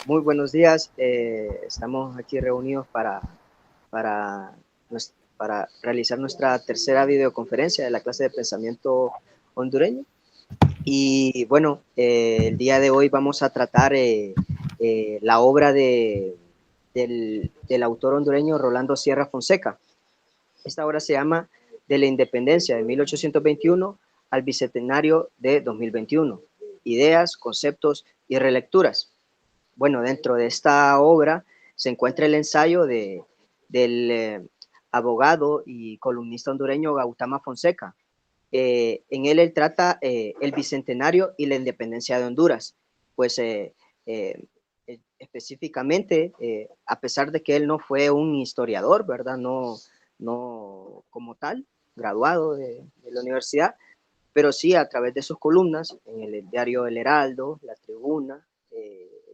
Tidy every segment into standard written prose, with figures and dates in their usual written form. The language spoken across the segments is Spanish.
Muy buenos días. Estamos aquí reunidos para, para realizar nuestra tercera videoconferencia de la clase de pensamiento hondureño. Y bueno, el día de hoy vamos a tratar la obra del autor hondureño Rolando Sierra Fonseca. Esta obra se llama De la Independencia de 1821 al Bicentenario de 2021. Ideas, conceptos y relecturas. Bueno, dentro de esta obra se encuentra el ensayo del abogado y columnista hondureño Gautama Fonseca. En él trata el bicentenario y la independencia de Honduras. Pues específicamente, a pesar de que él no fue un historiador, ¿verdad? No como tal, graduado de la universidad, pero sí a través de sus columnas en el diario El Heraldo, La Tribuna,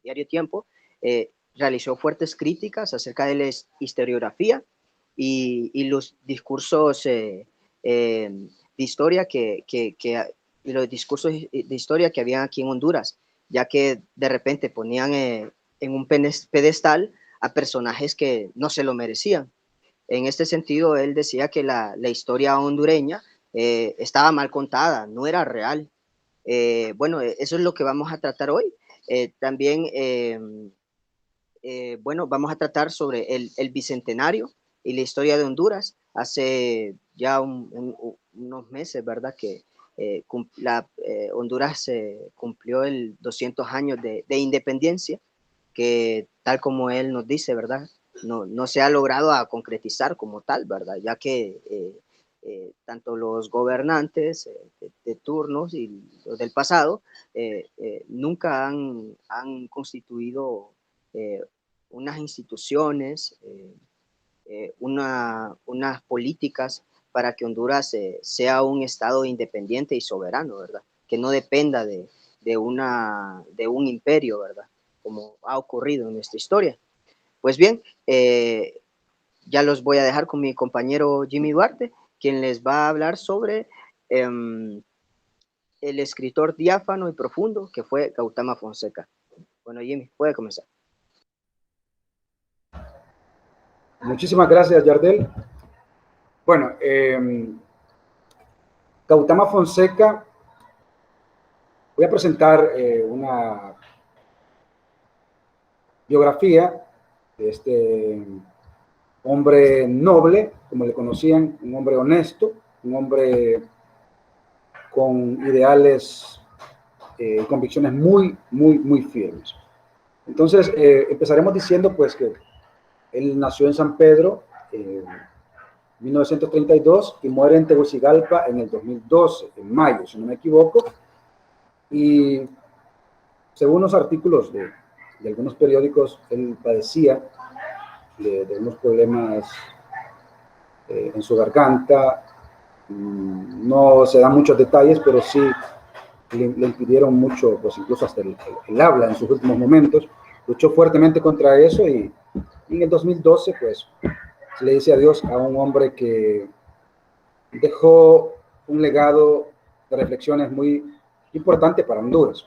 Diario Tiempo, realizó fuertes críticas acerca de la historiografía y los discursos de historia los discursos de historia que había aquí en Honduras, ya que de repente ponían en un pedestal a personajes que no se lo merecían. En este sentido, él decía que la historia hondureña estaba mal contada, no era real. Bueno, eso es lo que vamos a tratar hoy. También, bueno, vamos a tratar sobre el bicentenario y la historia de Honduras. Hace ya unos meses, ¿verdad? Que Honduras cumplió el 200 años de independencia, que tal como él nos dice, ¿verdad? No se ha logrado a concretizar como tal, ¿verdad? Ya que tanto los gobernantes de turnos y los del pasado nunca han constituido eh, unas instituciones, unas políticas para que Honduras sea un Estado independiente y soberano, ¿verdad? Que no dependa de un imperio, ¿verdad? Como ha ocurrido en nuestra historia. Pues bien, ya los voy a dejar con mi compañero Jimmy Duarte, quien les va a hablar sobre el escritor diáfano y profundo que fue Gautama Fonseca. Bueno, Jimmy, puede comenzar. Muchísimas gracias, Yardel. Bueno, Gautama Fonseca, voy a presentar una biografía de este hombre noble, como le conocían, un hombre honesto, un hombre con ideales y convicciones muy firmes. Entonces, empezaremos diciendo pues que él nació en San Pedro, 1932, y muere en Tegucigalpa en el 2012, en mayo, si no me equivoco. Y según los artículos de algunos periódicos, él padecía de unos problemas en su garganta. No se dan muchos detalles, pero sí le impidieron mucho, pues incluso hasta el habla en sus últimos momentos. Luchó fuertemente contra eso y en el 2012, pues, se le dice adiós a un hombre que dejó un legado de reflexiones muy importante para Honduras.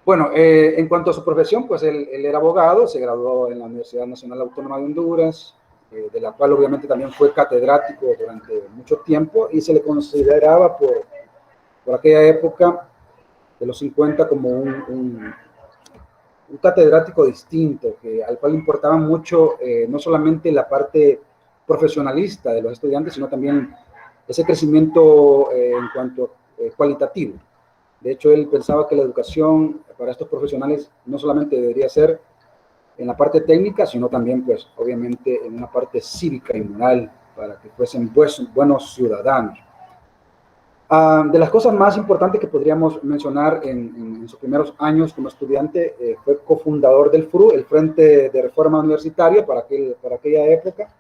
Bueno, en cuanto a su profesión, pues él era abogado, se graduó en la Universidad Nacional Autónoma de Honduras, de la cual obviamente también fue catedrático durante mucho tiempo y se le consideraba por aquella época de los 50 como un catedrático distinto, al cual importaba mucho no solamente la parte profesionalista de los estudiantes, sino también ese crecimiento en cuanto cualitativo. De hecho, él pensaba que la educación para estos profesionales no solamente debería ser en la parte técnica, sino también, pues, obviamente, en una parte cívica y moral, para que fuesen buenos ciudadanos. De las cosas más importantes que podríamos mencionar en sus primeros años como estudiante, fue cofundador del FRU, el Frente de Reforma Universitaria, para aquella época,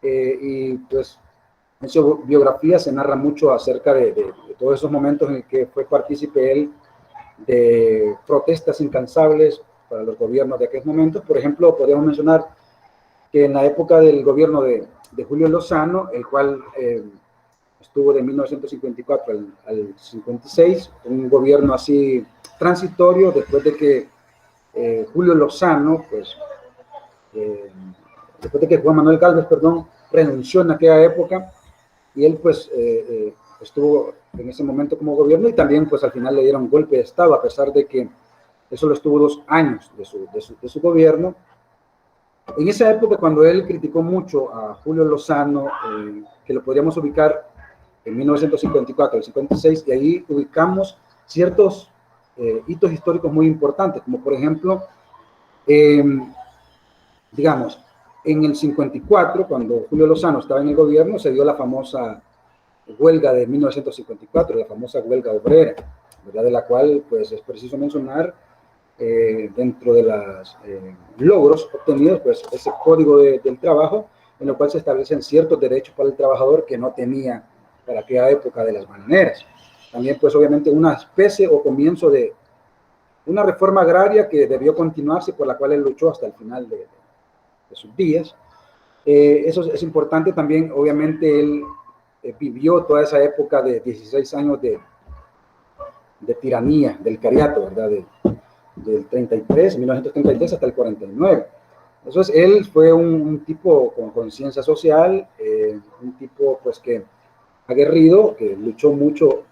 y pues en su biografía se narra mucho acerca de todos esos momentos en el que fue partícipe él de protestas incansables para los gobiernos de aquellos momentos. Por ejemplo, podríamos mencionar que en la época del gobierno de Julio Lozano, el cual estuvo de 1954 al 56, un gobierno así transitorio, después de que Julio Lozano, pues, eh, después de que Juan Manuel Gálvez, perdón, renunció en aquella época, y él pues estuvo en ese momento como gobierno, y también pues al final le dieron golpe de Estado, a pesar de que eso solo estuvo 2 años de su gobierno. En esa época, cuando él criticó mucho a Julio Lozano, que lo podríamos ubicar en 1954, el 56, y ahí ubicamos ciertos hitos históricos muy importantes, como por ejemplo, eh, digamos, en el 54, cuando Julio Lozano estaba en el gobierno, se dio la famosa huelga de 1954, la famosa huelga obrera, ¿verdad? De la cual pues es preciso mencionar dentro de los logros obtenidos, pues ese código del trabajo, en el cual se establecen ciertos derechos para el trabajador que no tenía para aquella época de las bananeras. También pues obviamente una especie o comienzo de una reforma agraria que debió continuarse, por la cual él luchó hasta el final de sus días. Eso es importante también, obviamente él vivió toda esa época de 16 años de tiranía, del cariato, ¿verdad? Del 33, 1933 hasta el 49. Entonces, él fue un tipo con conciencia social, un tipo pues que aguerrido, que luchó mucho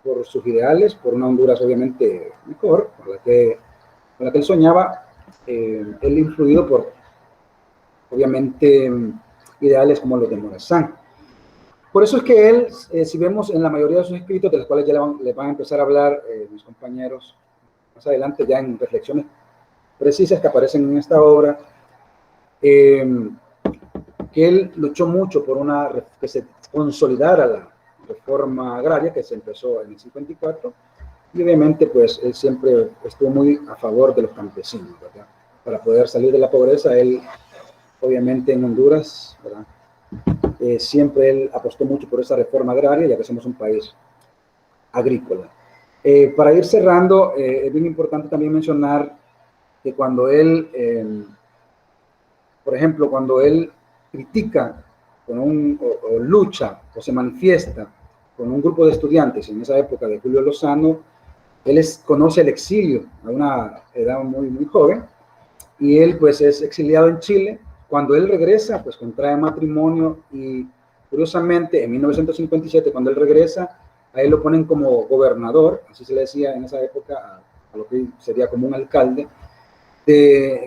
por sus ideales, por una Honduras obviamente mejor, con la que él soñaba, él influido por obviamente ideales como los de Morazán. Por eso es que él, si vemos en la mayoría de sus escritos, de los cuales ya le van a empezar a hablar mis compañeros más adelante, ya en reflexiones precisas que aparecen en esta obra, que él luchó mucho por que se consolidara la reforma agraria que se empezó en el 54, y obviamente pues él siempre estuvo muy a favor de los campesinos, ¿verdad? Para poder salir de la pobreza, él obviamente en Honduras, ¿verdad? Siempre él apostó mucho por esa reforma agraria, ya que somos un país agrícola. Para ir cerrando, es bien importante también mencionar que cuando él, por ejemplo, cuando él critica o lucha o se manifiesta con un grupo de estudiantes en esa época de Julio Lozano, él conoce el exilio a una edad muy, muy joven, y él pues es exiliado en Chile. Cuando él regresa, pues contrae matrimonio, y curiosamente en 1957, cuando él regresa, a él lo ponen como gobernador, así se le decía en esa época a lo que sería como un alcalde,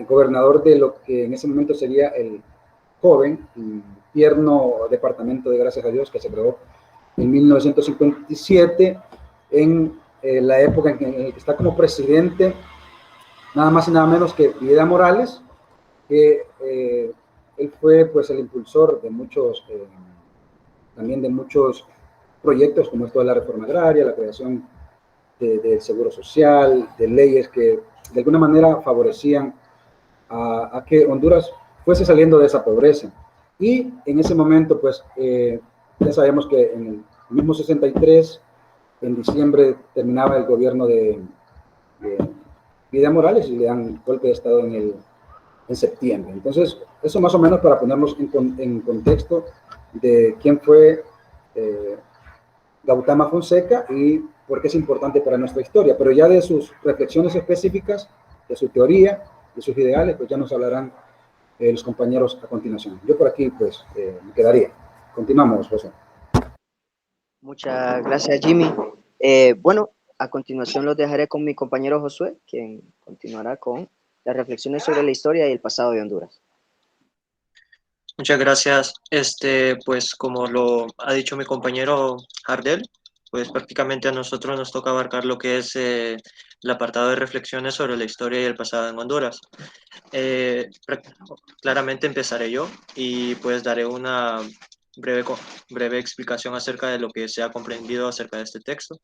gobernador de lo que en ese momento sería el joven y tierno departamento de Gracias a Dios, que se creó en 1957, en la época en que está como presidente nada más y nada menos que Videla Morales, que él fue pues el impulsor de muchos, también de muchos proyectos, como esto de la reforma agraria, la creación del seguro social, de leyes que de alguna manera favorecían a que Honduras fuese saliendo de esa pobreza. Y en ese momento, pues, ya sabemos que en el mismo 63, en diciembre, terminaba el gobierno de Videla Morales, y le dan golpe de Estado en septiembre. Entonces, eso más o menos para ponernos en contexto de quién fue Gautama Fonseca y por qué es importante para nuestra historia. Pero ya de sus reflexiones específicas, de su teoría, de sus ideales, pues ya nos hablarán los compañeros a continuación. Yo por aquí, pues, me quedaría. Continuamos, José. Muchas gracias, Jimmy. Bueno, a continuación los dejaré con mi compañero Josué, quien continuará con las reflexiones sobre la historia y el pasado de Honduras. Muchas gracias. Pues como lo ha dicho mi compañero Jardel, pues prácticamente a nosotros nos toca abarcar lo que es el apartado de reflexiones sobre la historia y el pasado en Honduras. Claramente empezaré yo y pues daré una breve explicación acerca de lo que se ha comprendido acerca de este texto.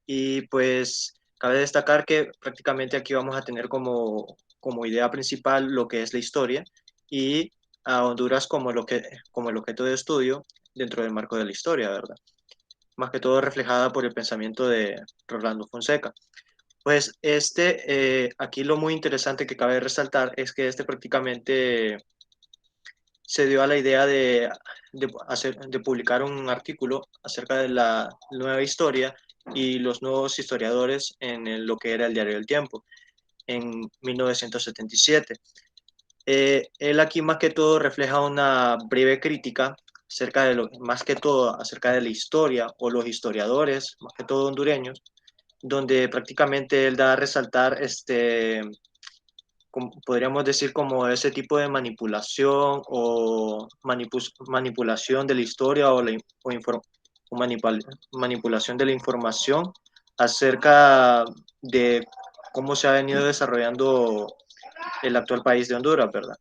Y pues cabe destacar que prácticamente aquí vamos a tener como idea principal lo que es la historia y a Honduras como el objeto de estudio dentro del marco de la historia, ¿verdad? Más que todo reflejada por el pensamiento de Rolando Fonseca. Pues aquí lo muy interesante que cabe resaltar es que prácticamente se dio a la idea de publicar un artículo acerca de la nueva historia y los nuevos historiadores en lo que era el diario El Tiempo en 1977. Él aquí más que todo refleja una breve crítica acerca de más que todo acerca de la historia o los historiadores, más que todo hondureños, donde prácticamente él da a resaltar podríamos decir como ese tipo de manipulación o manipulación de la historia o manipulación de la información acerca de cómo se ha venido desarrollando el actual país de Honduras, ¿verdad?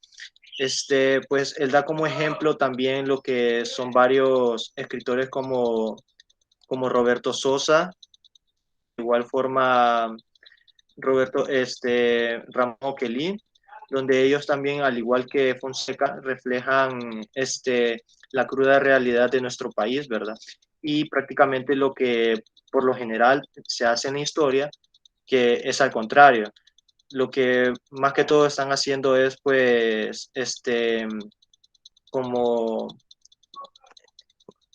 Pues él da como ejemplo también lo que son varios escritores como Roberto Sosa, de igual forma Ramón Oquelí, donde ellos también, al igual que Fonseca, reflejan la cruda realidad de nuestro país, ¿verdad? Y prácticamente lo que por lo general se hace en la historia, que es al contrario. Lo que más que todo están haciendo es, pues, como,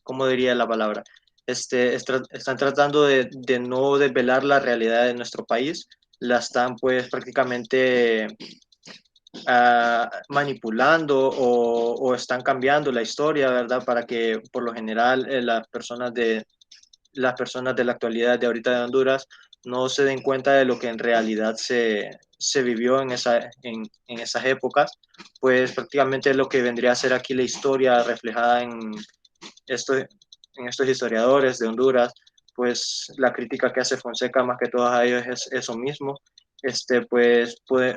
¿cómo diría la palabra? Están tratando de no desvelar la realidad de nuestro país, la están pues prácticamente manipulando o están cambiando la historia, ¿verdad? Para que por lo general las personas de la actualidad de ahorita de Honduras no se den cuenta de lo que en realidad se vivió en esas épocas, pues prácticamente lo que vendría a ser aquí la historia reflejada esto, en estos historiadores de Honduras, pues la crítica que hace Fonseca más que todo a ellos es eso mismo, pues puede,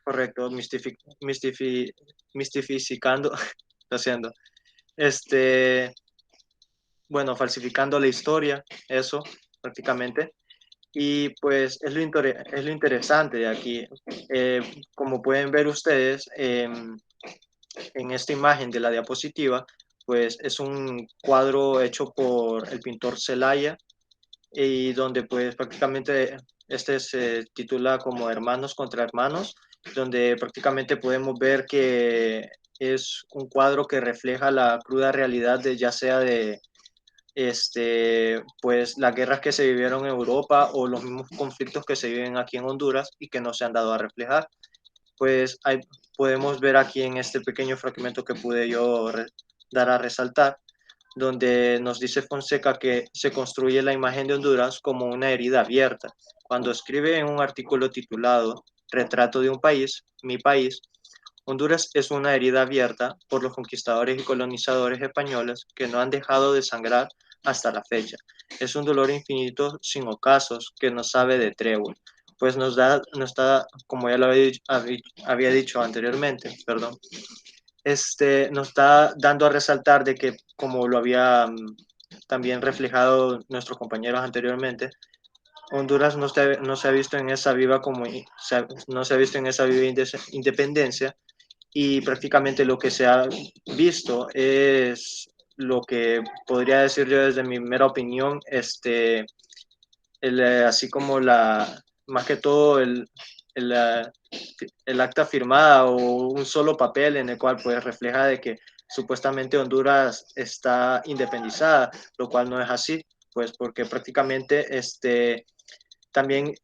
correcto, mistificando, lo haciendo, bueno, falsificando la historia, eso prácticamente. Y pues es lo interesante de aquí. Eh, Como pueden ver ustedes en esta imagen de la diapositiva, pues es un cuadro hecho por el pintor Celaya y donde pues prácticamente se titula como Hermanos contra Hermanos, donde prácticamente podemos ver que es un cuadro que refleja la cruda realidad de ya sea de pues las guerras que se vivieron en Europa o los mismos conflictos que se viven aquí en Honduras y que no se han dado a reflejar. Pues podemos ver aquí en este pequeño fragmento que pude yo dar a resaltar, donde nos dice Fonseca que se construye la imagen de Honduras como una herida abierta. Cuando escribe en un artículo titulado Retrato de un país, mi país, Honduras es una herida abierta por los conquistadores y colonizadores españoles que no han dejado de sangrar hasta la fecha. Es un dolor infinito sin ocasos que no sabe de tregua, pues nos da, como ya lo había dicho anteriormente, perdón, nos está dando a resaltar de que, como lo había también reflejado nuestros compañeros anteriormente, Honduras no se ha visto en esa viva no se ha visto en esa viva independencia y prácticamente lo que se ha visto es lo que podría decir yo desde mi mera opinión, así como más que todo el acta firmada o un solo papel en el cual pues refleja de que supuestamente Honduras está independizada, lo cual no es así, pues porque prácticamente también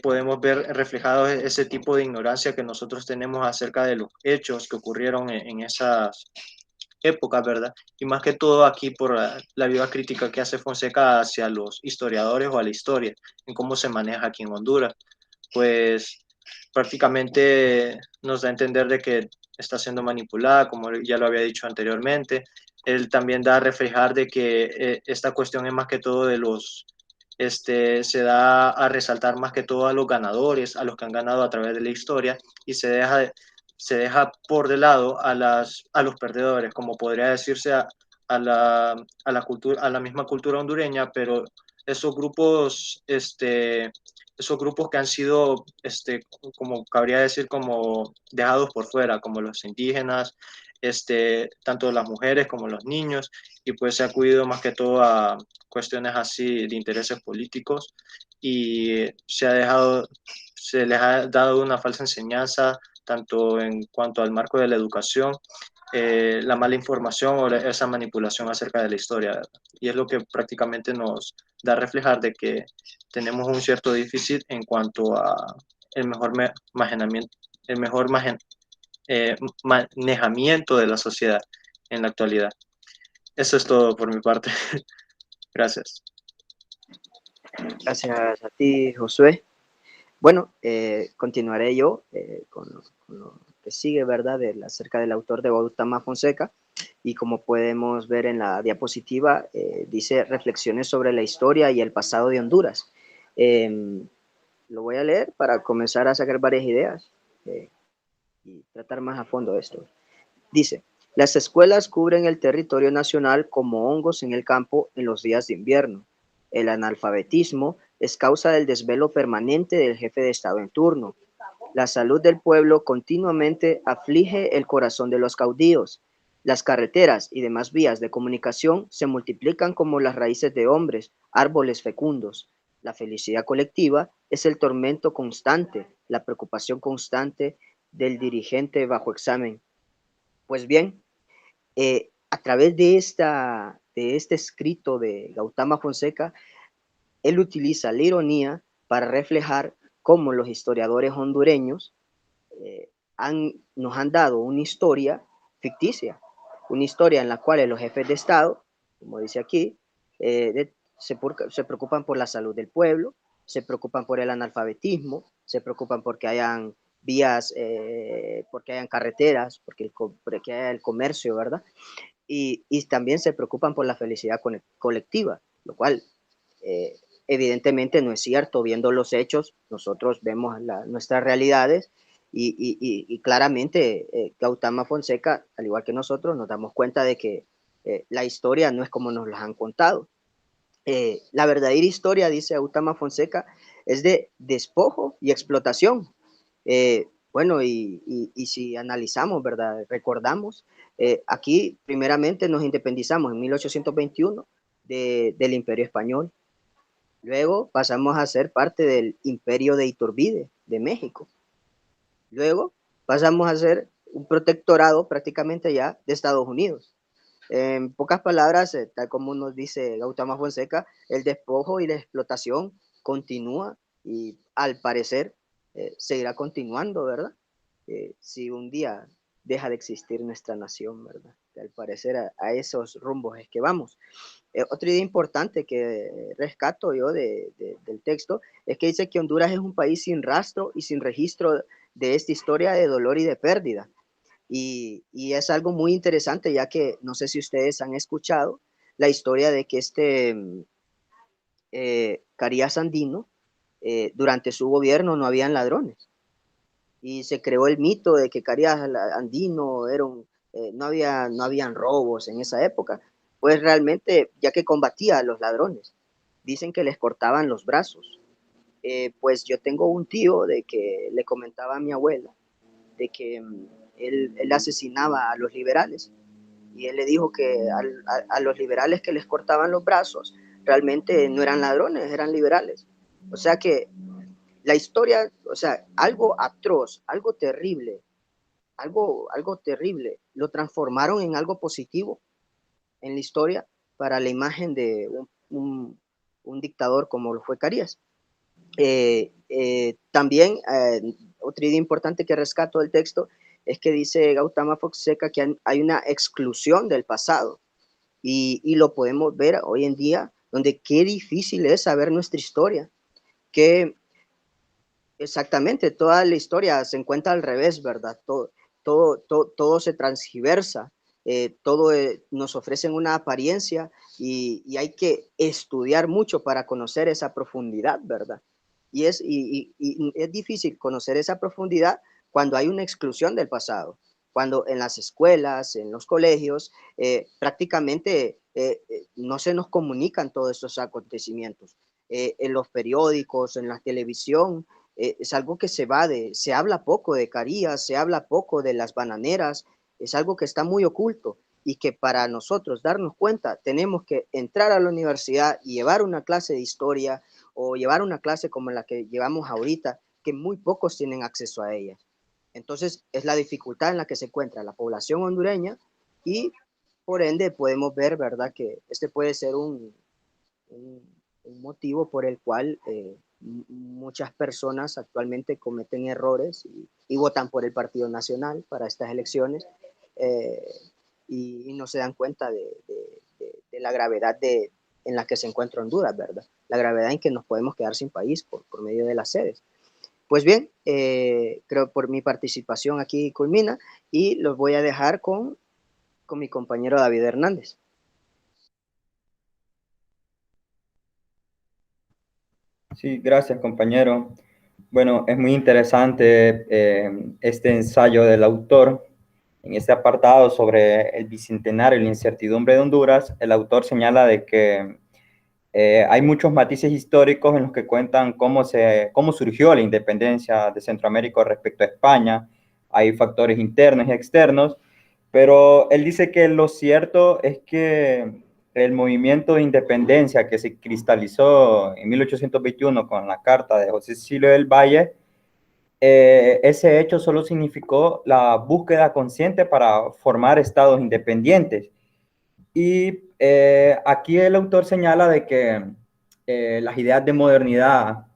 podemos ver reflejado ese tipo de ignorancia que nosotros tenemos acerca de los hechos que ocurrieron en esas épocas, ¿verdad? Y más que todo aquí por la viva crítica que hace Fonseca hacia los historiadores o a la historia, en cómo se maneja aquí en Honduras, pues prácticamente nos da a entender de que está siendo manipulada, como ya lo había dicho anteriormente. Él también da a reflejar de que esta cuestión es más que todo de se da a resaltar más que todo a los ganadores, a los que han ganado a través de la historia y se deja por de lado a los perdedores, como podría decirse a la misma cultura hondureña, pero esos grupos, esos grupos que han sido, como cabría decir, como dejados por fuera, como los indígenas, tanto las mujeres como los niños, y pues se ha acudido más que todo a cuestiones así de intereses políticos y se les ha dado una falsa enseñanza tanto en cuanto al marco de la educación, la mala información o esa manipulación acerca de la historia, ¿verdad? Y es lo que prácticamente nos da a reflejar de que tenemos un cierto déficit en cuanto a el mejor el mejor manejamiento de la sociedad en la actualidad. Eso es todo por mi parte. Gracias. Gracias a ti, Josué. Bueno, continuaré yo con lo que sigue, ¿verdad? Acerca del autor de Gautama Fonseca. Y como podemos ver en la diapositiva, dice reflexiones sobre la historia y el pasado de Honduras. Lo voy a leer para comenzar a sacar varias ideas y tratar más a fondo esto. Dice, las escuelas cubren el territorio nacional como hongos en el campo en los días de invierno. El analfabetismo es causa del desvelo permanente del jefe de Estado en turno. La salud del pueblo continuamente aflige el corazón de los caudillos. Las carreteras y demás vías de comunicación se multiplican como las raíces de hombres, árboles fecundos. La felicidad colectiva es el tormento constante, la preocupación constante del dirigente bajo examen. Pues bien, a través de este escrito de Gautama Fonseca, él utiliza la ironía para reflejar cómo los historiadores hondureños nos han dado una historia ficticia, una historia en la cual los jefes de Estado, como dice aquí, se preocupan por la salud del pueblo, se preocupan por el analfabetismo, se preocupan porque hayan vías, porque hayan carreteras, porque haya el comercio, ¿verdad? Y también se preocupan por la felicidad colectiva, lo cual evidentemente no es cierto. Viendo los hechos, nosotros vemos nuestras realidades y claramente Gautama Fonseca, al igual que nosotros, nos damos cuenta de que la historia no es como nos la han contado. La verdadera historia, dice Gautama Fonseca, es de despojo y explotación. Bueno, y si analizamos, ¿verdad? Recordamos, aquí primeramente nos independizamos en 1821 del Imperio Español. Luego pasamos a ser parte del Imperio de Iturbide, de México. Luego pasamos a ser un protectorado prácticamente ya de Estados Unidos. En pocas palabras, tal como nos dice Gautama Fonseca, el despojo y la explotación continúa y al parecer seguirá continuando, ¿verdad? Si un día deja de existir nuestra nación, ¿verdad? Que al parecer a esos rumbos es que vamos. Otra idea importante que rescato yo del texto es que dice que Honduras es un país sin rastro y sin registro de esta historia de dolor y de pérdida. Y es algo muy interesante, ya que no sé si ustedes han escuchado la historia de que Carías Andino, durante su gobierno no habían ladrones. Y se creó el mito de que Carías Andino no habían robos en esa época, pues realmente, ya que combatía a los ladrones, dicen que les cortaban los brazos. Pues yo tengo un tío de que le comentaba a mi abuela de que él asesinaba a los liberales, y él le dijo que a los liberales que les cortaban los brazos realmente no eran ladrones, eran liberales. O sea que la historia, o sea, algo atroz, algo terrible, lo transformaron en algo positivo en la historia para la imagen de un dictador como lo fue Carías. También otra idea importante que rescato del texto es que dice Gautama Fonseca que hay una exclusión del pasado, y lo podemos ver hoy en día, donde qué difícil es saber nuestra historia, que exactamente toda la historia se encuentra al revés, ¿verdad? Todo se transgiversa, todo nos ofrecen una apariencia, y hay que estudiar mucho para conocer esa profundidad, ¿verdad? Y es difícil conocer esa profundidad cuando hay una exclusión del pasado, cuando en las escuelas, en los colegios, prácticamente no se nos comunican todos estos acontecimientos. En los periódicos, en la televisión, es algo que se habla poco de Carías, se habla poco de las bananeras, es algo que está muy oculto, y que para nosotros darnos cuenta tenemos que entrar a la universidad y llevar una clase de historia, o llevar una clase como la que llevamos ahorita, que muy pocos tienen acceso a ella. Entonces, es la dificultad en la que se encuentra la población hondureña y, por ende, podemos ver, ¿verdad?, que este puede ser un, un motivo por el cual muchas personas actualmente cometen errores y votan por el Partido Nacional para estas elecciones eh, y no se dan cuenta de la gravedad en la que se encuentra Honduras, ¿verdad? La gravedad en que nos podemos quedar sin país por medio de las sedes. Pues bien, creo por mi participación aquí culmina y los voy a dejar con mi compañero David Hernández. Sí, gracias, compañero. Bueno, es muy interesante este ensayo del autor. En este apartado sobre el bicentenario y la incertidumbre de Honduras, el autor señala de que hay muchos matices históricos en los que cuentan cómo surgió la independencia de Centroamérica respecto a España. Hay factores internos y externos, pero él dice que lo cierto es que el movimiento de independencia que se cristalizó en 1821 con la Carta de José Cecilio del Valle, ese hecho solo significó la búsqueda consciente para formar estados independientes. Y aquí el autor señala de que las ideas de modernidad,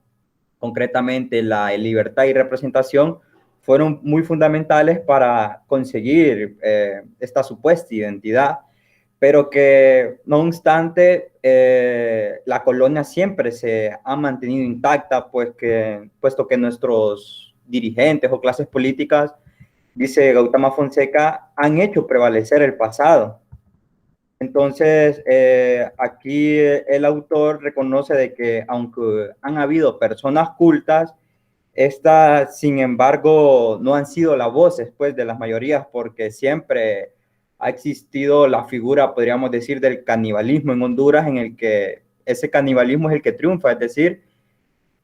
concretamente la libertad y representación, fueron muy fundamentales para conseguir esta supuesta identidad, pero que no obstante la colonia siempre se ha mantenido intacta, puesto que nuestros dirigentes o clases políticas, dice Gautama Fonseca, han hecho prevalecer el pasado. Entonces, aquí el autor reconoce de que aunque han habido personas cultas, estas, sin embargo, no han sido las voces pues, de las mayorías, porque siempre ha existido la figura, podríamos decir, del canibalismo en Honduras, en el que ese canibalismo es el que triunfa, es decir,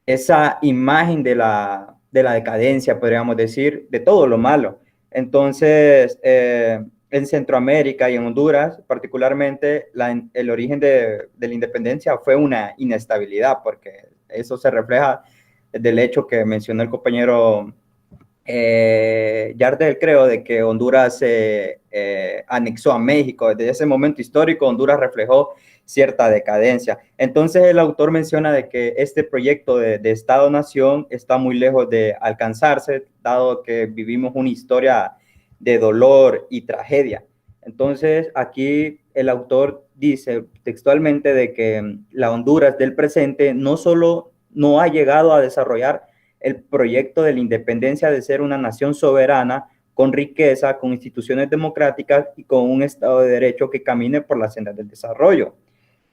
esa imagen de la decadencia, podríamos decir, de todo lo malo. Entonces, en Centroamérica y en Honduras, particularmente, el origen de la independencia fue una inestabilidad, porque eso se refleja del hecho que mencionó el compañero Yardel, creo, de que Honduras se anexó a México. Desde ese momento histórico, Honduras reflejó cierta decadencia. Entonces, el autor menciona de que este proyecto de Estado-Nación está muy lejos de alcanzarse, dado que vivimos una historia de dolor y tragedia. Entonces, aquí el autor dice textualmente de que la Honduras del presente no solo no ha llegado a desarrollar el proyecto de la independencia de ser una nación soberana, con riqueza, con instituciones democráticas y con un Estado de Derecho que camine por la senda del desarrollo,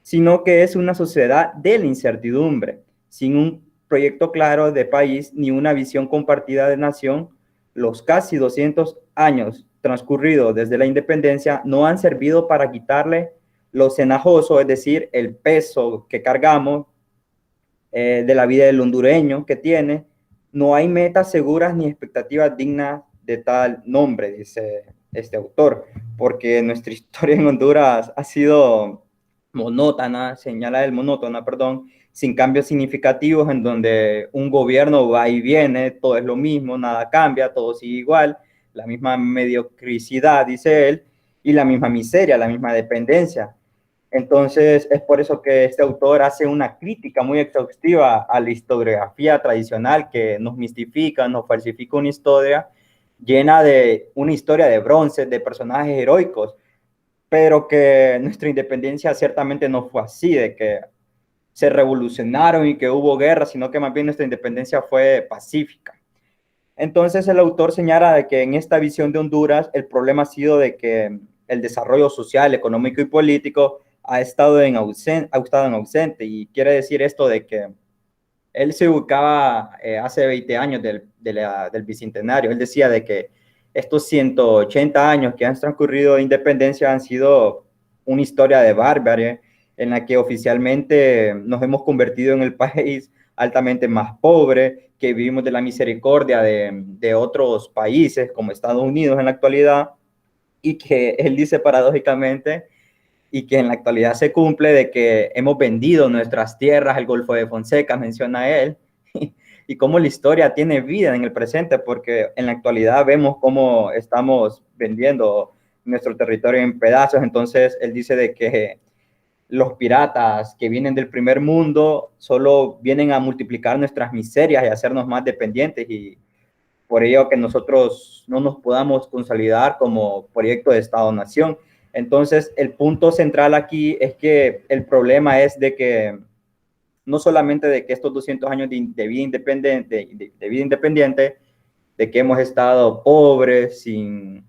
sino que es una sociedad de la incertidumbre, sin un proyecto claro de país ni una visión compartida de nación. Los casi 200 años transcurridos desde la independencia no han servido para quitarle lo cenajoso, es decir, el peso que cargamos de la vida del hondureño que tiene. No hay metas seguras ni expectativas dignas de tal nombre, dice este autor, porque nuestra historia en Honduras ha sido monótona, señala él, monótona, perdón, sin cambios significativos, en donde un gobierno va y viene, todo es lo mismo, nada cambia, todo sigue igual, la misma mediocridad, dice él, y la misma miseria, la misma dependencia. Entonces, es por eso que este autor hace una crítica muy exhaustiva a la historiografía tradicional que nos mistifica, nos falsifica una historia llena de una historia de bronce, de personajes heroicos, pero que nuestra independencia ciertamente no fue así, de que se revolucionaron y que hubo guerra, sino que más bien nuestra independencia fue pacífica. Entonces el autor señala de que en esta visión de Honduras el problema ha sido de que el desarrollo social, económico y político ha estado en ausente, y quiere decir esto de que él se ubicaba hace 20 años del bicentenario. Él decía de que estos 180 años que han transcurrido de independencia han sido una historia de barbarie en la que oficialmente nos hemos convertido en el país altamente más pobre, que vivimos de la misericordia de otros países como Estados Unidos en la actualidad, y que él dice paradójicamente, y que en la actualidad se cumple, de que hemos vendido nuestras tierras al Golfo de Fonseca, menciona él, y cómo la historia tiene vida en el presente, porque en la actualidad vemos cómo estamos vendiendo nuestro territorio en pedazos. Entonces él dice de que los piratas que vienen del primer mundo solo vienen a multiplicar nuestras miserias y hacernos más dependientes, y por ello que nosotros no nos podamos consolidar como proyecto de Estado-Nación. Entonces, el punto central aquí es que el problema es de que no solamente de que estos 200 años de vida independiente, de que hemos estado pobres, sin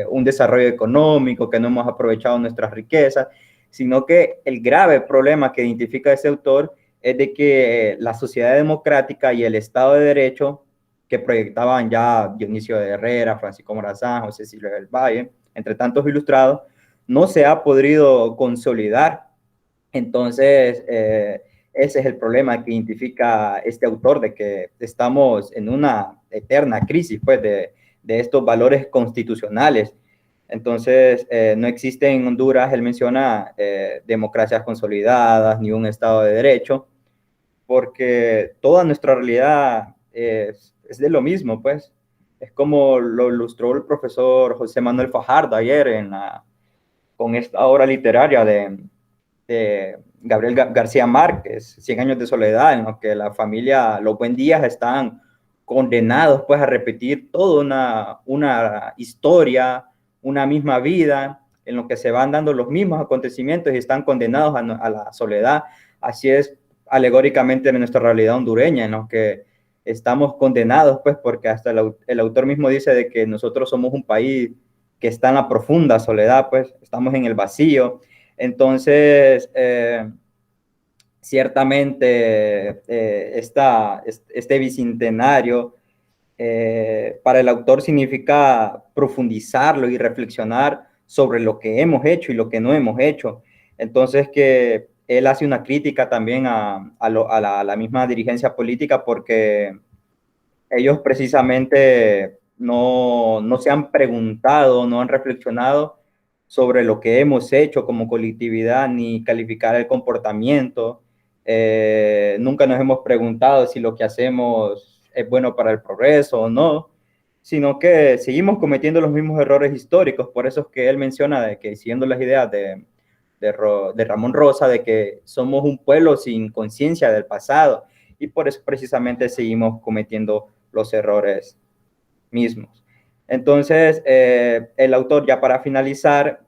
un desarrollo económico, que no hemos aprovechado nuestras riquezas, sino que el grave problema que identifica ese autor es de que la sociedad democrática y el Estado de Derecho que proyectaban ya Dionisio de Herrera, Francisco Morazán, José Silvio del Valle, entre tantos ilustrados, no se ha podido consolidar. Entonces, ese es el problema que identifica este autor, de que estamos en una eterna crisis, pues, de estos valores constitucionales. Entonces, no existe en Honduras, él menciona, democracias consolidadas, ni un Estado de Derecho, porque toda nuestra realidad es de lo mismo, pues. Es como lo ilustró el profesor José Manuel Fajardo ayer con esta obra literaria de Gabriel García Márquez, 100 años de soledad, en lo que la familia, los Buendías, están condenados pues a repetir toda una historia, una misma vida, en lo que se van dando los mismos acontecimientos y están condenados a la soledad. Así es alegóricamente en nuestra realidad hondureña, en lo que estamos condenados, pues, porque hasta el autor mismo dice de que nosotros somos un país que está en la profunda soledad, pues, estamos en el vacío. Entonces, ciertamente, este bicentenario para el autor significa profundizarlo y reflexionar sobre lo que hemos hecho y lo que no hemos hecho. Entonces, que él hace una crítica también a la misma dirigencia política, porque ellos precisamente no se han preguntado, no han reflexionado sobre lo que hemos hecho como colectividad, ni calificar el comportamiento. Nunca nos hemos preguntado si lo que hacemos es bueno para el progreso o no, sino que seguimos cometiendo los mismos errores históricos. Por eso es que él menciona de que, siguiendo las ideas de Ramón Rosa, de que somos un pueblo sin conciencia del pasado, y por eso precisamente seguimos cometiendo los errores mismos. Entonces, el autor, ya para finalizar,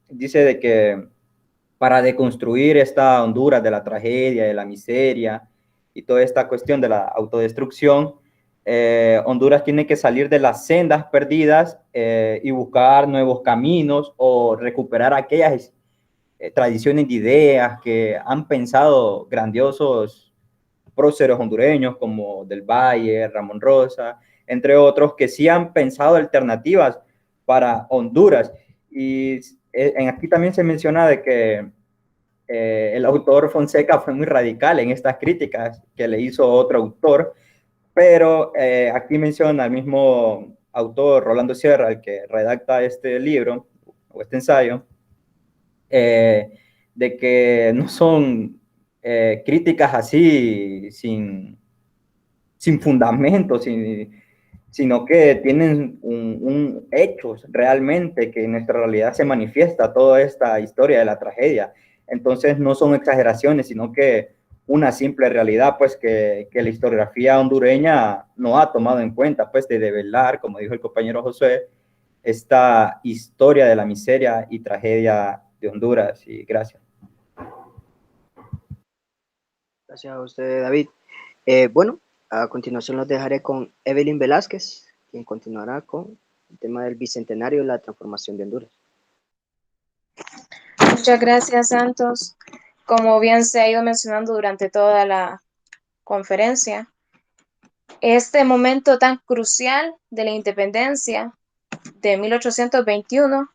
dice de que para deconstruir esta Honduras de la tragedia, de la miseria y toda esta cuestión de la autodestrucción, Honduras tiene que salir de las sendas perdidas y buscar nuevos caminos, o recuperar aquellas tradiciones de ideas que han pensado grandiosos próceros hondureños como Del Valle, Ramón Rosa, entre otros, que sí han pensado alternativas para Honduras. Y aquí también se menciona de que el autor Fonseca fue muy radical en estas críticas que le hizo otro autor, pero aquí menciona el mismo autor, Rolando Sierra, el que redacta este libro o este ensayo, de que no son críticas así sin fundamento, sino que tienen hechos realmente, que en nuestra realidad se manifiesta toda esta historia de la tragedia. Entonces no son exageraciones, sino que una simple realidad, pues, que la historiografía hondureña no ha tomado en cuenta, pues, de develar, como dijo el compañero Josué, esta historia de la miseria y tragedia de Honduras. Y gracias. Gracias a usted, David. Bueno, a continuación los dejaré con Evelyn Velázquez, quien continuará con el tema del bicentenario y la transformación de Honduras. Muchas gracias, Santos. Como bien se ha ido mencionando durante toda la conferencia, este momento tan crucial de la independencia de 1821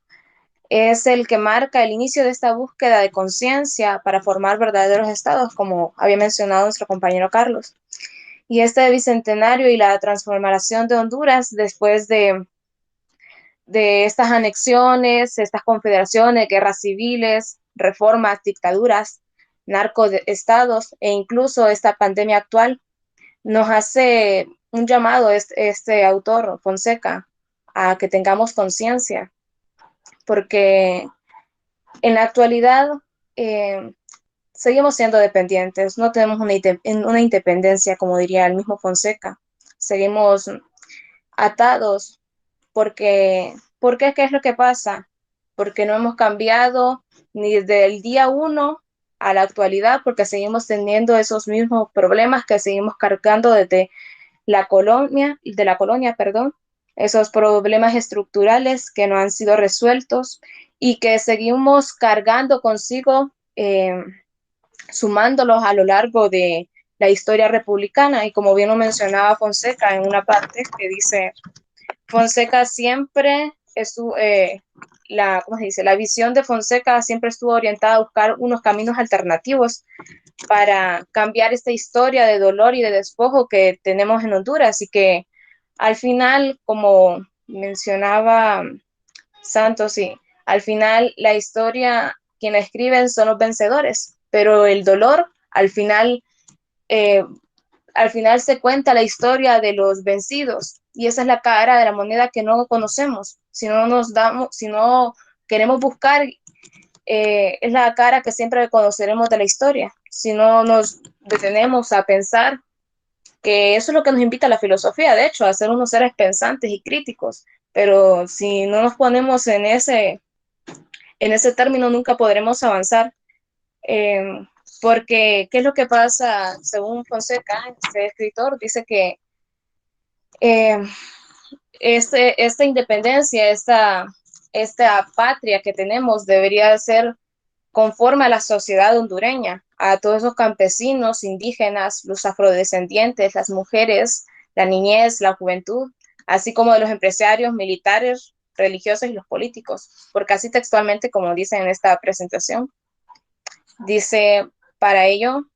es el que marca el inicio de esta búsqueda de conciencia para formar verdaderos estados, como había mencionado nuestro compañero Carlos. Y este bicentenario y la transformación de Honduras después de estas anexiones, estas confederaciones, guerras civiles, reformas, dictaduras, narcoestados e incluso esta pandemia actual, nos hace un llamado este autor, Fonseca, a que tengamos conciencia, porque en la actualidad eh, seguimos siendo dependientes, no tenemos una independencia, como diría el mismo Fonseca, seguimos atados porque ¿qué es lo que pasa? Porque no hemos cambiado ni desde el día uno a la actualidad, porque seguimos teniendo esos mismos problemas que seguimos cargando desde de la colonia, perdón, esos problemas estructurales que no han sido resueltos y que seguimos cargando consigo, sumándolos a lo largo de la historia republicana. Y como bien lo mencionaba Fonseca en una parte que dice, Fonseca siempre estuvo, ¿cómo se dice? La visión de Fonseca siempre estuvo orientada a buscar unos caminos alternativos para cambiar esta historia de dolor y de despojo que tenemos en Honduras y que al final, como mencionaba Santos, sí, al final la historia, quien la escriben son los vencedores, pero el dolor eh, al final se cuenta la historia de los vencidos y esa es la cara de la moneda que no conocemos. Si no queremos buscar, es la cara que siempre conoceremos de la historia. Si no nos detenemos a pensar, que eso es lo que nos invita a la filosofía, de hecho, a ser unos seres pensantes y críticos, pero si no nos ponemos en ese término, nunca podremos avanzar. Eh, Porque, ¿qué es lo que pasa? Según Fonseca, este escritor, dice que eh, esta independencia, esta patria que tenemos debería ser conforme a la sociedad hondureña, a todos esos campesinos, indígenas, los afrodescendientes, las mujeres, la niñez, la juventud, así como de los empresarios, militares, religiosos y los políticos, porque así textualmente, como dice en esta presentación, dice, para ello,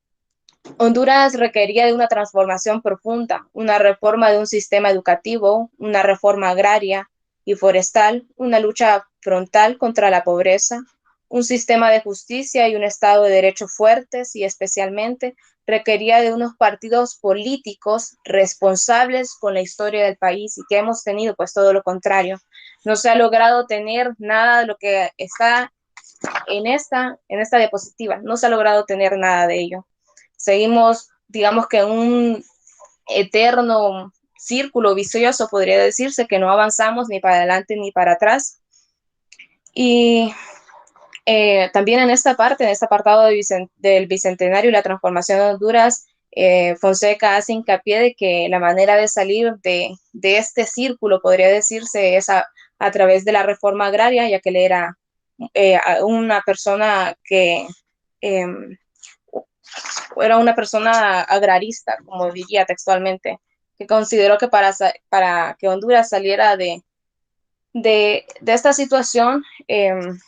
Honduras requería de una transformación profunda, una reforma de un sistema educativo, una reforma agraria y forestal, una lucha frontal contra la pobreza, un sistema de justicia y un Estado de Derecho fuertes y especialmente requería de unos partidos políticos responsables con la historia del país y que hemos tenido pues todo lo contrario. No se ha logrado tener nada de lo que está en esta diapositiva, no se ha logrado tener nada de ello. Seguimos, digamos que en un eterno círculo vicioso, podría decirse, que no avanzamos ni para adelante ni para atrás. Y también en esta parte, en este apartado del Bicentenario y la transformación de Honduras, Fonseca hace hincapié de que la manera de salir de este círculo, podría decirse, es a través de la reforma agraria, ya que él era una persona que eh, era una persona agrarista, como diría textualmente, que consideró que para que Honduras saliera de esta situación de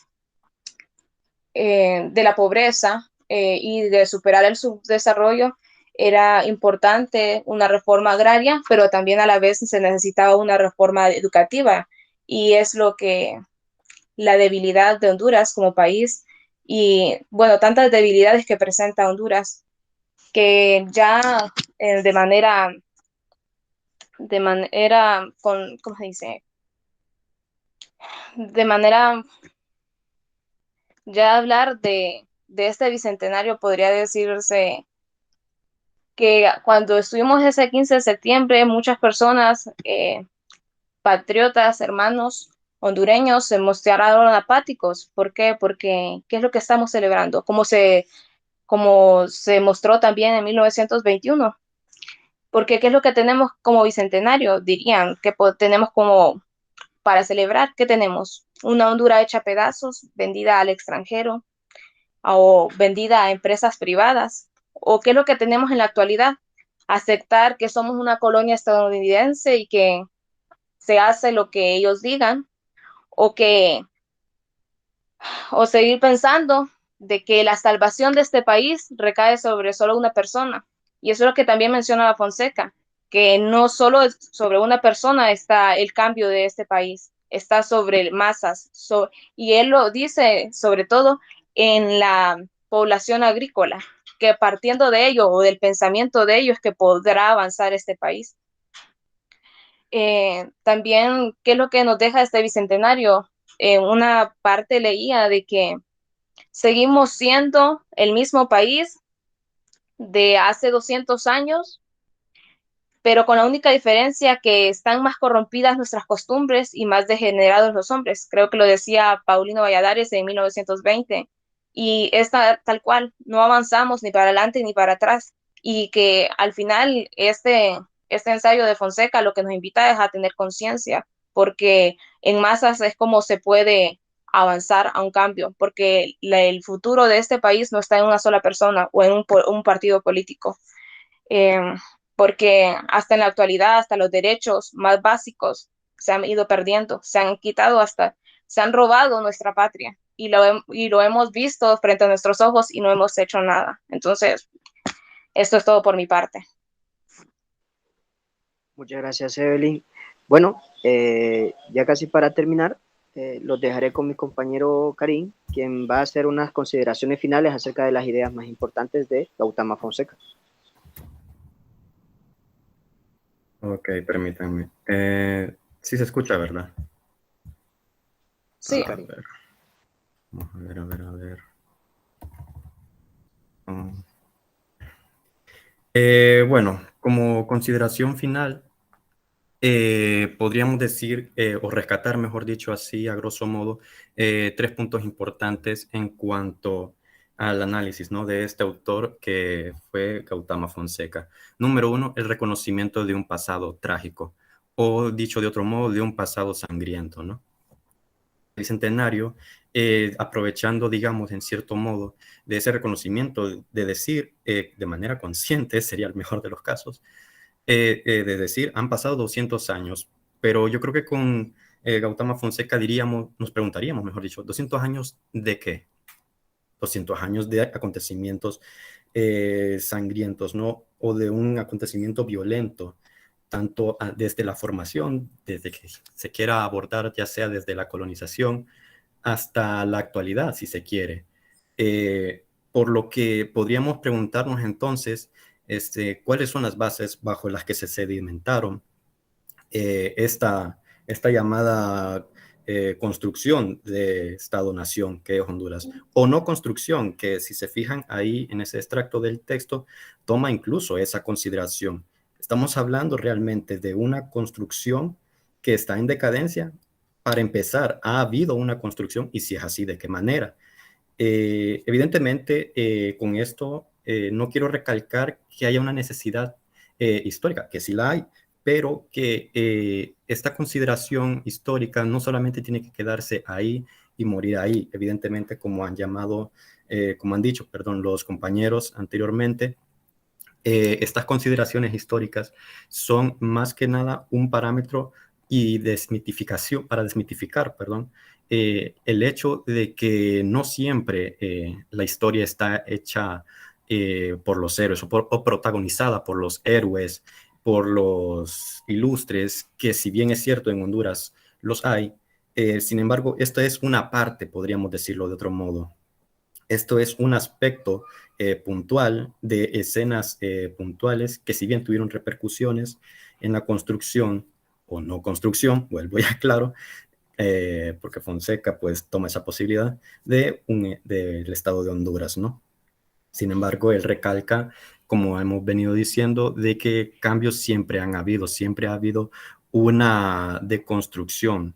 la pobreza y de superar el subdesarrollo, era importante una reforma agraria, pero también a la vez se necesitaba una reforma educativa, y es lo que la debilidad de Honduras como país, y bueno, tantas debilidades que presenta Honduras, que ya de manera, ¿cómo se dice? De manera, ya hablar de este bicentenario podría decirse que cuando estuvimos ese 15 de septiembre, muchas personas, patriotas, hermanos hondureños, se mostraron apáticos. ¿Por qué? Porque, ¿qué es lo que estamos celebrando? Como se mostró también en 1921. Porque, ¿qué es lo que tenemos como bicentenario? Dirían que tenemos como para celebrar, ¿qué tenemos? Una Honduras hecha a pedazos, vendida al extranjero o vendida a empresas privadas. ¿O qué es lo que tenemos en la actualidad? Aceptar que somos una colonia estadounidense y que se hace lo que ellos digan, o que o seguir pensando de que la salvación de este país recae sobre solo una persona. Y eso es lo que también menciona Fonseca, que no solo sobre una persona está el cambio de este país, está sobre masas. Y él lo dice sobre todo en la población agrícola, que partiendo de ello o del pensamiento de ello es que podrá avanzar este país. También, ¿qué es lo que nos deja este bicentenario? Una parte leía de que seguimos siendo el mismo país de hace 200 años, pero con la única diferencia que están más corrompidas nuestras costumbres y más degenerados los hombres. Creo que lo decía Paulino Valladares en 1920. Y esta tal cual, no avanzamos ni para adelante ni para atrás. Y que al final este ensayo de Fonseca lo que nos invita es a tener conciencia, porque en masas es como se puede avanzar a un cambio, porque el futuro de este país no está en una sola persona o en un partido político. Eh, Porque hasta en la actualidad, hasta los derechos más básicos se han ido perdiendo, se han quitado hasta, se han robado nuestra patria y lo hemos visto frente a nuestros ojos y no hemos hecho nada. Entonces, esto es todo por mi parte. Muchas gracias, Evelyn. Bueno, ya casi para terminar, los dejaré con mi compañero Karim, quien va a hacer unas consideraciones finales acerca de las ideas más importantes de Gautama Fonseca. Ok, permítanme. Sí se escucha, ¿verdad? Sí. A ver. Vamos a ver, a ver, a ver. Bueno, como consideración final, podríamos decir, o rescatar, mejor dicho, así, a grosso modo, 3 puntos importantes en cuanto al análisis, ¿no?, de este autor que fue Gautama Fonseca. Número 1, el reconocimiento de un pasado trágico, o dicho de otro modo, de un pasado sangriento, ¿no? El bicentenario, aprovechando, digamos, en cierto modo, de ese reconocimiento, de decir de manera consciente, sería el mejor de los casos, de decir, han pasado 200 años, pero yo creo que con Gautama Fonseca diríamos, nos preguntaríamos, mejor dicho, ¿200 años de qué? 200 años de acontecimientos sangrientos, ¿no? O de un acontecimiento violento, tanto desde la formación, desde que se quiera abordar, ya sea desde la colonización hasta la actualidad, si se quiere. Por lo que podríamos preguntarnos entonces, ¿cuáles son las bases bajo las que se sedimentaron esta llamada construcción de Estado-Nación que es Honduras? O no construcción, que si se fijan ahí en ese extracto del texto, toma incluso esa consideración. Estamos hablando realmente de una construcción que está en decadencia. Para empezar, ¿ha habido una construcción? Y si es así, ¿de qué manera? Evidentemente, con esto no quiero recalcar que haya una necesidad histórica, que sí la hay, pero que esta consideración histórica no solamente tiene que quedarse ahí y morir ahí. Evidentemente, como han dicho, perdón, los compañeros anteriormente, estas consideraciones históricas son más que nada un parámetro y para desmitificar, perdón, el hecho de que no siempre la historia está hecha por los héroes o protagonizada por los héroes, por los ilustres, que si bien es cierto en Honduras los hay, sin embargo, esta es una parte, podríamos decirlo de otro modo. Esto es un aspecto puntual de escenas puntuales que si bien tuvieron repercusiones en la construcción o no construcción, vuelvo ya claro, porque Fonseca pues toma esa posibilidad del Estado de Honduras, ¿no? Sin embargo, él recalca, como hemos venido diciendo, de que cambios siempre han habido, siempre ha habido una deconstrucción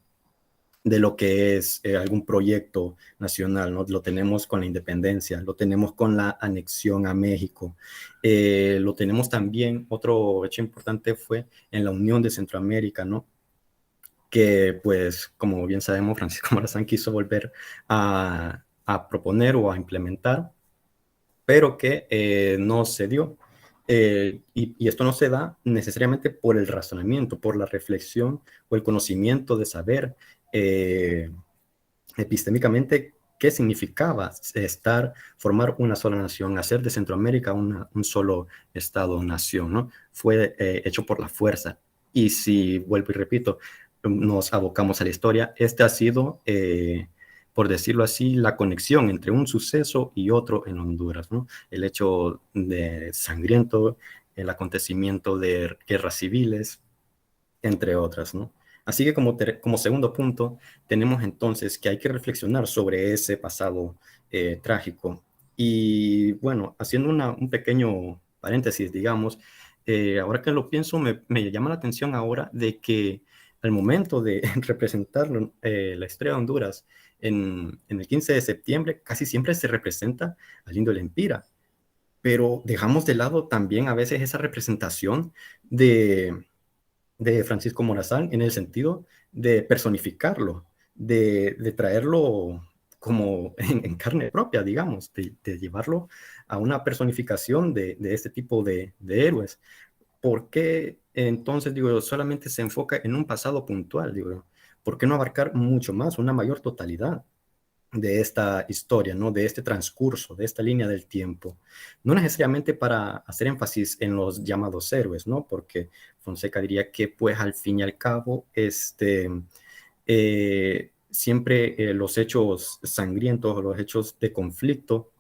de lo que es algún proyecto nacional, ¿no? Lo tenemos con la independencia, lo tenemos con la anexión a México, lo tenemos también, otro hecho importante fue en la Unión de Centroamérica, ¿no? Que pues, como bien sabemos, Francisco Morazán quiso volver a proponer o a implementar, pero que no se dio. Y esto no se da necesariamente por el razonamiento, por la reflexión o el conocimiento de saber epistémicamente qué significaba formar una sola nación, hacer de Centroamérica un solo Estado-nación, ¿no? Fue hecho por la fuerza. Y si, vuelvo y repito, nos abocamos a la historia, este ha sido por decirlo así, la conexión entre un suceso y otro en Honduras, ¿no? El hecho de sangriento, el acontecimiento de guerras civiles, entre otras, ¿no? Así que como segundo punto, tenemos entonces que hay que reflexionar sobre ese pasado trágico. Y bueno, haciendo un pequeño paréntesis, digamos, ahora que lo pienso, me llama la atención ahora de que al momento de representar la historia de Honduras en el 15 de septiembre, casi siempre se representa al Indio Lempira, pero dejamos de lado también a veces esa representación de Francisco Morazán en el sentido de personificarlo, de traerlo como en carne propia, digamos, de llevarlo a una personificación de este tipo de héroes. ¿Por qué entonces, digo, solamente se enfoca en un pasado puntual? Digo, ¿por qué no abarcar mucho más, una mayor totalidad de esta historia, ¿no? De este transcurso, de esta línea del tiempo? No necesariamente para hacer énfasis en los llamados héroes, ¿no? Porque Fonseca diría que, pues, al fin y al cabo, siempre los hechos sangrientos o los hechos de conflicto,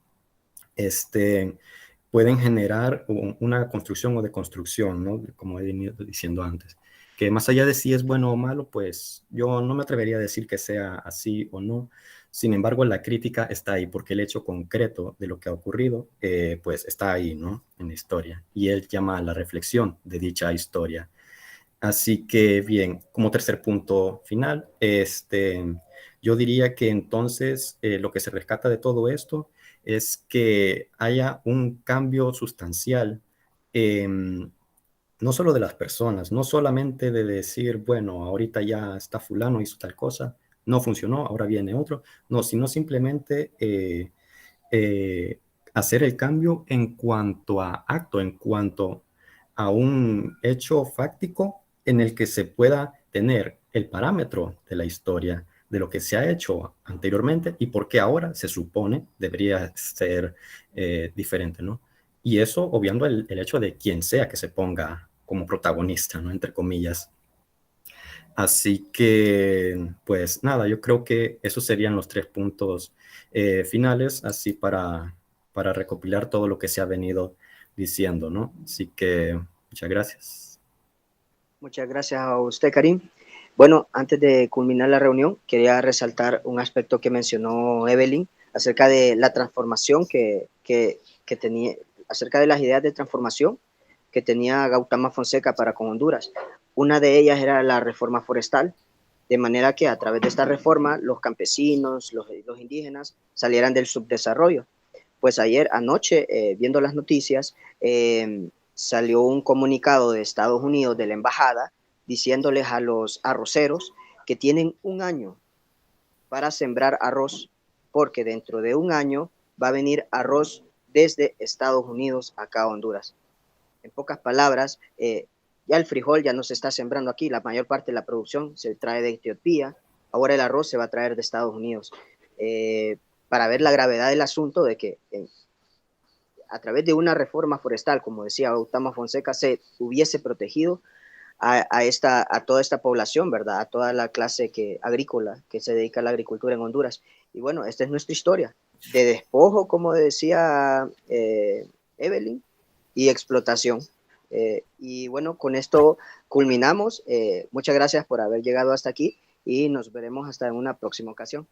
pueden generar una construcción o deconstrucción, ¿no? Como he venido diciendo antes. Que más allá de si es bueno o malo, pues yo no me atrevería a decir que sea así o no. Sin embargo, la crítica está ahí porque el hecho concreto de lo que ha ocurrido, pues está ahí, ¿no? En la historia. Y él llama a la reflexión de dicha historia. Así que bien, como tercer punto final, yo diría que entonces lo que se rescata de todo esto es que haya un cambio sustancial, no solo de las personas, no solamente de decir, bueno, ahorita ya está fulano, hizo tal cosa, no funcionó, ahora viene otro, no, sino simplemente eh, hacer el cambio en cuanto a acto, en cuanto a un hecho fáctico en el que se pueda tener el parámetro de la historia, de lo que se ha hecho anteriormente y por qué ahora se supone debería ser diferente, ¿no? Y eso obviando el hecho de quien sea que se ponga como protagonista, ¿no? Entre comillas. Así que, pues nada, yo creo que esos serían los tres puntos finales, así para recopilar todo lo que se ha venido diciendo, ¿no? Así que muchas gracias. Muchas gracias a usted, Karim. Bueno, antes de culminar la reunión, quería resaltar un aspecto que mencionó Evelyn acerca de la transformación que tenía, acerca de las ideas de transformación que tenía Gautama Fonseca para con Honduras. Una de ellas era la reforma forestal, de manera que a través de esta reforma los campesinos, los indígenas salieran del subdesarrollo. Pues ayer anoche, viendo las noticias, salió un comunicado de Estados Unidos, de la embajada, diciéndoles a los arroceros que tienen un año para sembrar arroz, porque dentro de un año va a venir arroz desde Estados Unidos acá a Honduras. En pocas palabras, ya el frijol ya no se está sembrando aquí, la mayor parte de la producción se trae de Etiopía, ahora el arroz se va a traer de Estados Unidos. Para ver la gravedad del asunto de que a través de una reforma forestal, como decía Gautama Fonseca, se hubiese protegido a toda esta población, ¿verdad? A toda la clase agrícola que se dedica a la agricultura en Honduras. Y bueno, esta es nuestra historia de despojo, como decía Evelyn, y explotación. Y bueno, con esto culminamos. Muchas gracias por haber llegado hasta aquí y nos veremos hasta en una próxima ocasión.